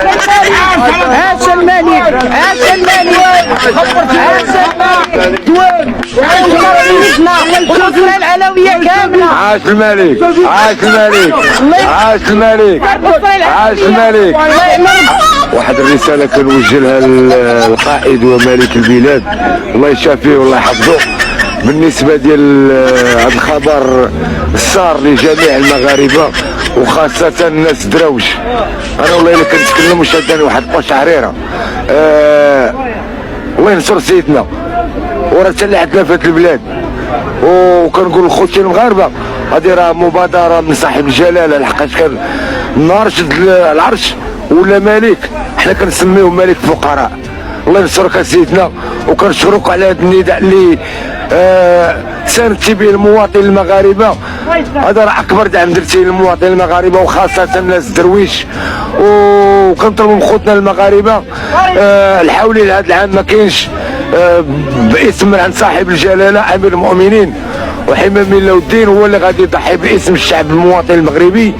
عاش الملك، عاش الملك، عاش الملك، دوان والأسرة العلوية كاملة. عاش الملك، عاش الملك، عاش الملك، عاش الملك. واحد الرسالة كنوجهها للقائد وملك البلاد، الله يشافيه والله يحفظه. بالنسبة ديال هذا الخبر السار لجميع المغاربة وخاصة الناس دراوش. انا والله الا كنتكلم وشاداني واحد القشعريرة. الله ينصر سيدنا وراه حتى اللي تلفت البلاد. وكنقول لخوتي المغاربه هذه راه مبادره من صاحب الجلاله، لحقاش كان نهار شد العرش ولا ملك حنا كنسميوه ملك فقراء. الله ينصرك سيدنا، وكنشكرك على هذا النداء اللي ساندتي به المواطن المغاربه. هذا راه اكبر دعم درتيه للمواطن المغاربه وخاصه الناس درويش. وكنطلبوا من خوتنا المغاربه الحولي لهذا العام ما كاينش باسم من عند صاحب الجلاله امير المؤمنين وحمام الله والدين، هو اللي غادي يضحي باسم الشعب المواطن المغربي.